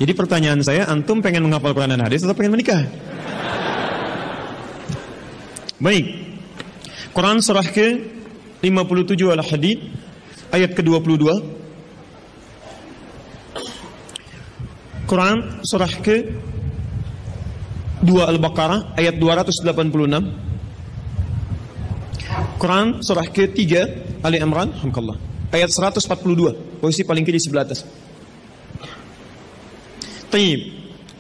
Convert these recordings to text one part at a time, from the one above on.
Jadi pertanyaan saya, antum pengen menghafal Quran dan hadis atau pengen menikah? Baik. Quran surah ke-57 Al-Hadid ayat ke-22. Quran surah ke-2 Al-Baqarah ayat 286. Quran surah ke-3 Ali Imran alhamdulillah ayat 142, posisi paling kiri sebelah atas. Taib.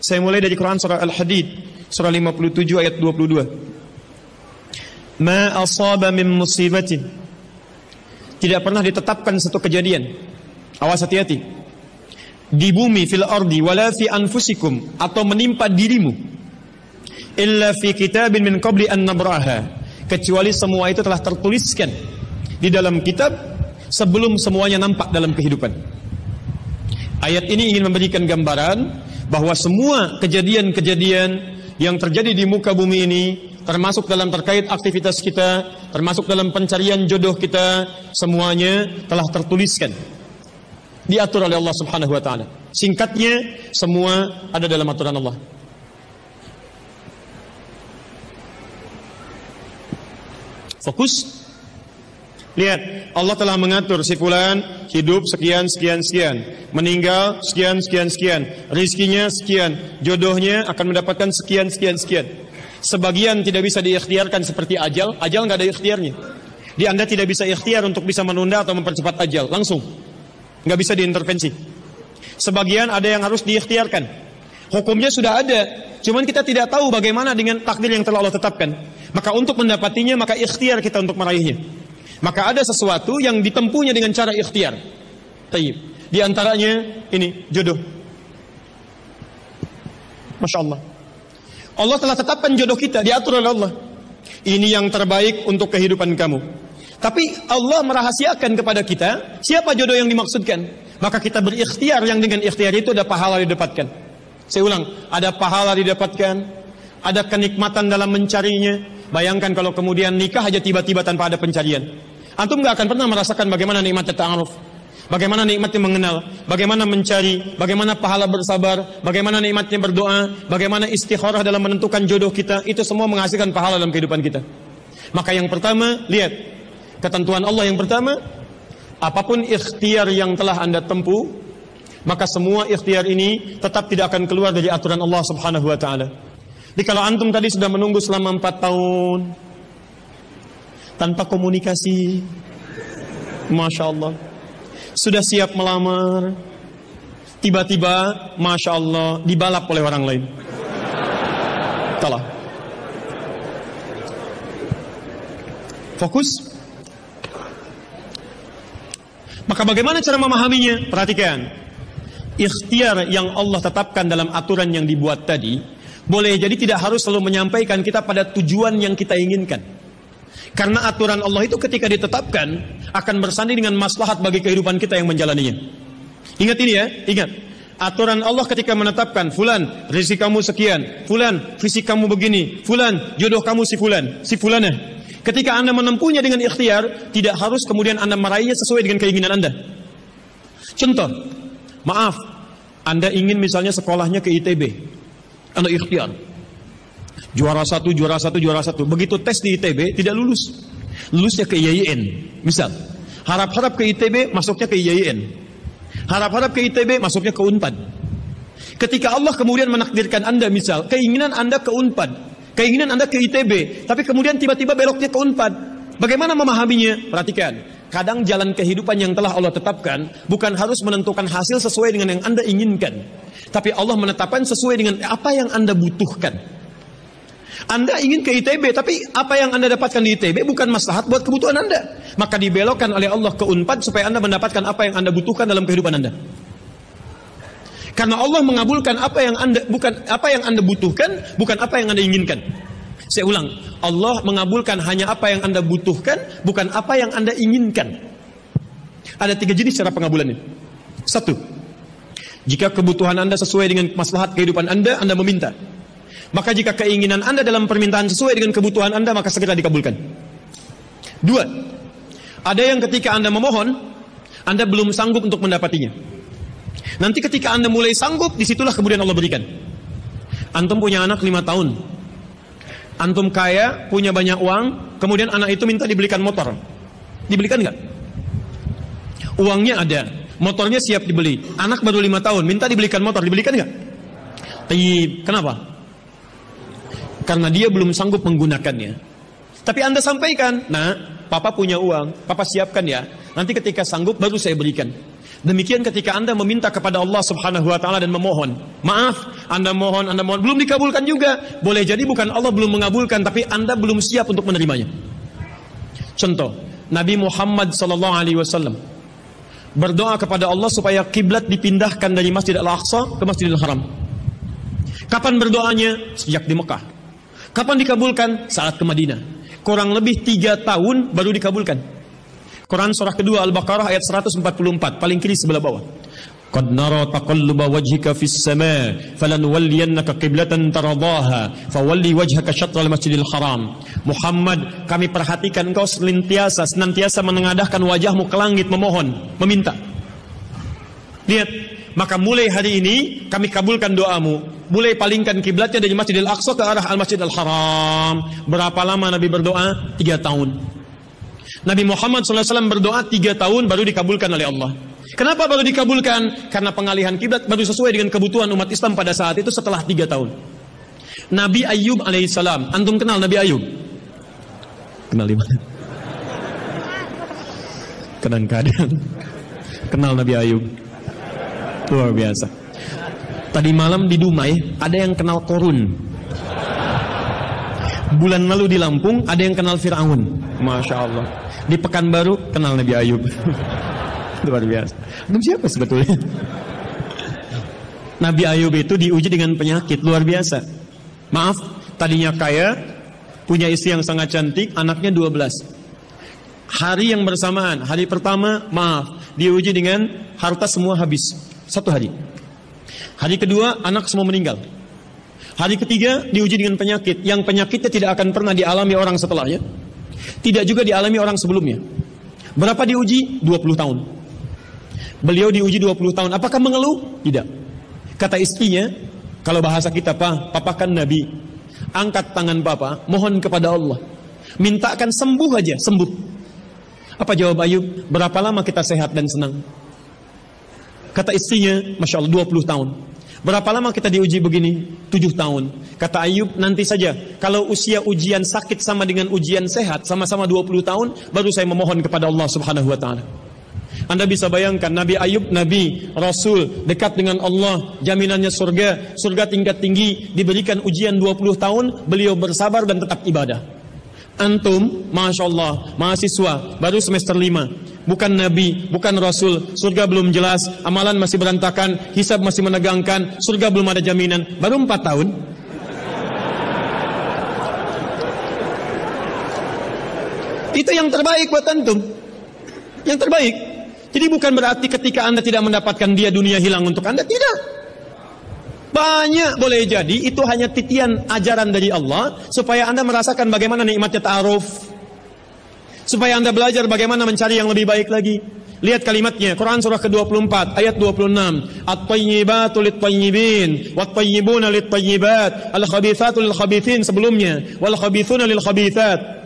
Saya mulai dari Quran surah Al-Hadid surah 57 ayat 22. Ma asaba min musibatin, tidak pernah ditetapkan satu kejadian, awas hati-hati, di bumi fil ardi wala fi anfusikum, atau menimpa dirimu, illa fi kitabin min qabli an nabraha, kecuali semua itu telah tertuliskan di dalam kitab sebelum semuanya nampak dalam kehidupan. Ayat ini ingin memberikan gambaran bahwa semua kejadian-kejadian yang terjadi di muka bumi ini, termasuk dalam terkait aktivitas kita, termasuk dalam pencarian jodoh kita, semuanya telah tertuliskan, diatur oleh Allah Subhanahu wa taala. Singkatnya, semua ada dalam aturan Allah. Fokus. Lihat, Allah telah mengatur si fulan hidup sekian sekian sekian, meninggal sekian sekian sekian, rizkinya sekian, jodohnya akan mendapatkan sekian sekian sekian. Sebagian tidak bisa diikhtiarkan seperti ajal nggak ada ikhtiarnya. Anda tidak bisa ikhtiar untuk bisa menunda atau mempercepat ajal, langsung nggak bisa diintervensi. Sebagian ada yang harus diikhtiarkan, hukumnya sudah ada, cuman kita tidak tahu bagaimana dengan takdir yang telah Allah tetapkan. Maka untuk mendapatinya, maka ikhtiar kita untuk meraihnya. Maka ada sesuatu yang ditempuhnya dengan cara ikhtiar. Taib. Di antaranya ini jodoh. Masya Allah. Allah telah tetapkan jodoh kita, diatur oleh Allah. Ini yang terbaik untuk kehidupan kamu. Tapi Allah merahasiakan kepada kita siapa jodoh yang dimaksudkan. Maka kita berikhtiar, yang dengan ikhtiar itu ada pahala didapatkan. Saya ulang, ada pahala didapatkan, ada kenikmatan dalam mencarinya. Bayangkan kalau kemudian nikah aja tiba-tiba tanpa ada pencarian. Antum gak akan pernah merasakan bagaimana nikmatnya ta'aruf, bagaimana nikmatnya mengenal, bagaimana mencari, bagaimana pahala bersabar, bagaimana nikmatnya berdoa, bagaimana istikharah dalam menentukan jodoh kita. Itu semua menghasilkan pahala dalam kehidupan kita. Maka yang pertama, lihat ketentuan Allah yang pertama, apapun ikhtiar yang telah Anda tempuh, maka semua ikhtiar ini tetap tidak akan keluar dari aturan Allah Subhanahu wa taala. Jadi kalau antum tadi sudah menunggu selama 4 tahun tanpa komunikasi, Masya Allah, sudah siap melamar, tiba-tiba Masya Allah dibalap oleh orang lain. Salah. Fokus. Maka bagaimana cara memahaminya? Perhatikan, ikhtiar yang Allah tetapkan dalam aturan yang dibuat tadi, boleh jadi tidak harus selalu menyampaikan kita pada tujuan yang kita inginkan. Karena aturan Allah itu ketika ditetapkan akan bersanding dengan maslahat bagi kehidupan kita yang menjalaninya. Ingat ini ya, ingat. Aturan Allah ketika menetapkan, fulan rezeki kamu sekian, fulan fisik kamu begini, fulan jodoh kamu si fulanah. Ketika Anda menempuhnya dengan ikhtiar, tidak harus kemudian Anda meraihnya sesuai dengan keinginan Anda. Contoh, maaf, Anda ingin misalnya sekolahnya ke ITB, Anda ikhtiar juara satu. Begitu tes di ITB tidak lulus, lulusnya ke IAIN. Misal, harap-harap ke ITB, masuknya ke IAIN. Harap-harap ke ITB, masuknya ke Unpad. Ketika Allah kemudian menakdirkan Anda, misal keinginan Anda ke Unpad, keinginan Anda ke ITB, tapi kemudian tiba-tiba beloknya ke Unpad, bagaimana memahaminya? Perhatikan, kadang jalan kehidupan yang telah Allah tetapkan bukan harus menentukan hasil sesuai dengan yang Anda inginkan, tapi Allah menetapkan sesuai dengan apa yang Anda butuhkan. Anda ingin ke ITB, tapi apa yang Anda dapatkan di ITB bukan maslahat buat kebutuhan Anda. Maka dibelokkan oleh Allah ke Unpad supaya Anda mendapatkan apa yang Anda butuhkan dalam kehidupan Anda. Karena Allah mengabulkan apa yang Anda butuhkan, bukan apa yang Anda inginkan. Saya ulang, Allah mengabulkan hanya apa yang Anda butuhkan, bukan apa yang Anda inginkan. Ada 3 jenis cara pengabulannya. 1, jika kebutuhan Anda sesuai dengan maslahat kehidupan Anda meminta. Maka jika keinginan Anda dalam permintaan sesuai dengan kebutuhan Anda, maka segera dikabulkan. 2, ada yang ketika Anda memohon, Anda belum sanggup untuk mendapatinya. Nanti ketika Anda mulai sanggup, disitulah kemudian Allah berikan. Antum punya anak 5 tahun. Antum kaya, punya banyak uang, kemudian anak itu minta dibelikan motor. Dibelikan nggak? Uangnya ada, motornya siap dibeli. Anak baru 5 tahun, minta dibelikan motor, dibelikan nggak? Kenapa? Karena dia belum sanggup menggunakannya. Tapi Anda sampaikan, nah, papa punya uang, papa siapkan ya. Nanti ketika sanggup baru saya berikan. Demikian ketika Anda meminta kepada Allah Subhanahu wa taala dan memohon. Maaf, Anda mohon, belum dikabulkan juga. Boleh jadi bukan Allah belum mengabulkan, tapi Anda belum siap untuk menerimanya. Contoh, Nabi Muhammad sallallahu alaihi wasallam berdoa kepada Allah supaya kiblat dipindahkan dari Masjid Al-Aqsa ke Masjidil Haram. Kapan berdoanya? Sejak di Mekah. Kapan dikabulkan? Saat ke Madinah. Kurang lebih 3 tahun baru dikabulkan. Quran surah kedua Al-Baqarah ayat 144, paling kiri sebelah bawah. Qad nara taqalluba wajhika fis sama' falanuwalliyannaka qiblatan taradaha fawalli wajhaka syatral Masjidil Haram. Muhammad, kami perhatikan engkau senantiasa menengadahkan wajahmu ke langit memohon, meminta. Lihat, maka mulai hari ini kami kabulkan doamu. Mulai palingkan kiblatnya dari Masjidil Aqsa ke arah Al-Masjidil Haram. Berapa lama Nabi berdoa? 3 tahun. Nabi Muhammad SAW berdoa 3 tahun baru dikabulkan oleh Allah. Kenapa baru dikabulkan? Karena pengalihan kiblat baru sesuai dengan kebutuhan umat Islam pada saat itu setelah 3 tahun. Nabi Ayub alaihissalam, antum kenal Nabi Ayub? Kenal di mana? Kadang-kadang kenal Nabi Ayub. Luar biasa. Tadi malam di Dumai ada yang kenal Korun. Bulan lalu di Lampung ada yang kenal Fir'aun. Masya Allah. Di Pekanbaru kenal Nabi Ayub. Luar biasa. Itu siapa sebetulnya? Nabi Ayub itu diuji dengan penyakit luar biasa. Maaf, tadinya kaya, punya istri yang sangat cantik, anaknya 12. Hari yang bersamaan, hari pertama, maaf, diuji dengan harta semua habis. 1 hari. Hari kedua, anak semua meninggal. Hari ketiga diuji dengan penyakit, yang penyakitnya tidak akan pernah dialami orang setelahnya, tidak juga dialami orang sebelumnya. Berapa diuji? 20 tahun. Beliau diuji 20 tahun. Apakah mengeluh? Tidak. Kata istrinya, kalau bahasa kita, papa kan Nabi, angkat tangan papa, mohon kepada Allah, mintakan sembuh aja, sembuh. Apa jawab Ayub? Berapa lama kita sehat dan senang? Kata istrinya, Masya Allah, 20 tahun. Berapa lama kita diuji begini? 7 tahun. Kata Ayub, nanti saja. Kalau usia ujian sakit sama dengan ujian sehat, sama-sama 20 tahun, baru saya memohon kepada Allah Subhanahu wa ta'ala. Anda bisa bayangkan, Nabi Ayub, Nabi, Rasul, dekat dengan Allah, jaminannya surga, surga tingkat tinggi, diberikan ujian 20 tahun, beliau bersabar dan tetap ibadah. Antum, Masya Allah, mahasiswa, baru semester 5. Bukan Nabi, bukan Rasul, surga belum jelas, amalan masih berantakan, hisab masih menegangkan, surga belum ada jaminan, baru 4 tahun. Itu yang terbaik buat antum. Yang terbaik. Jadi bukan berarti ketika Anda tidak mendapatkan dia, dunia hilang untuk Anda, tidak. Banyak boleh jadi itu hanya titian ajaran dari Allah supaya Anda merasakan bagaimana nikmatnya ta'aruf. Supaya Anda belajar bagaimana mencari yang lebih baik lagi. Lihat kalimatnya, Quran surah ke-24 ayat 26. At-tayyibatu lit-tayyibin wat-tayyibuna lit-tayyibat al-khabithatu lil-khabithin, sebelumnya wal khabithuna lil-khabithat.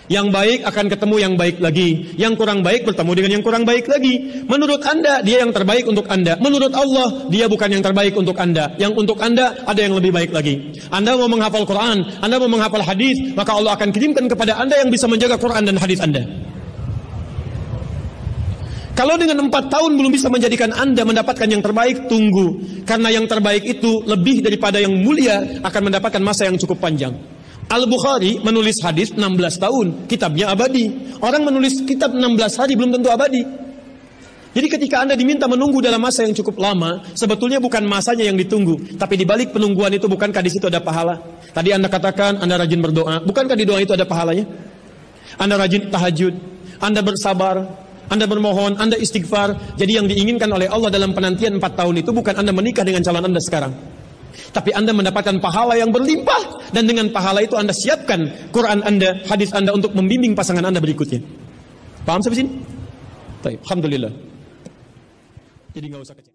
Yang baik akan ketemu yang baik lagi, yang kurang baik bertemu dengan yang kurang baik lagi. Menurut Anda dia yang terbaik untuk Anda, menurut Allah dia bukan yang terbaik untuk Anda. Yang untuk Anda ada yang lebih baik lagi. Anda mau menghafal Quran, Anda mau menghafal hadis, maka Allah akan kirimkan kepada Anda yang bisa menjaga Quran dan hadis Anda. Kalau dengan 4 tahun belum bisa menjadikan Anda mendapatkan yang terbaik, tunggu. Karena yang terbaik itu lebih daripada yang mulia akan mendapatkan masa yang cukup panjang. Al-Bukhari menulis hadis 16 tahun, kitabnya abadi. Orang menulis kitab 16 hari belum tentu abadi. Jadi ketika Anda diminta menunggu dalam masa yang cukup lama, sebetulnya bukan masanya yang ditunggu, tapi di balik penungguan itu bukankah di situ ada pahala? Tadi Anda katakan Anda rajin berdoa, bukankah di doa itu ada pahalanya? Anda rajin tahajud, Anda bersabar, Anda bermohon, Anda istighfar. Jadi yang diinginkan oleh Allah dalam penantian 4 tahun itu bukan Anda menikah dengan calon Anda sekarang, tapi Anda mendapatkan pahala yang berlimpah. Dan dengan pahala itu Anda siapkan Quran Anda, hadis Anda untuk membimbing pasangan Anda berikutnya. Paham sampai sini? Baik, alhamdulillah. Jadi nggak usah kecil.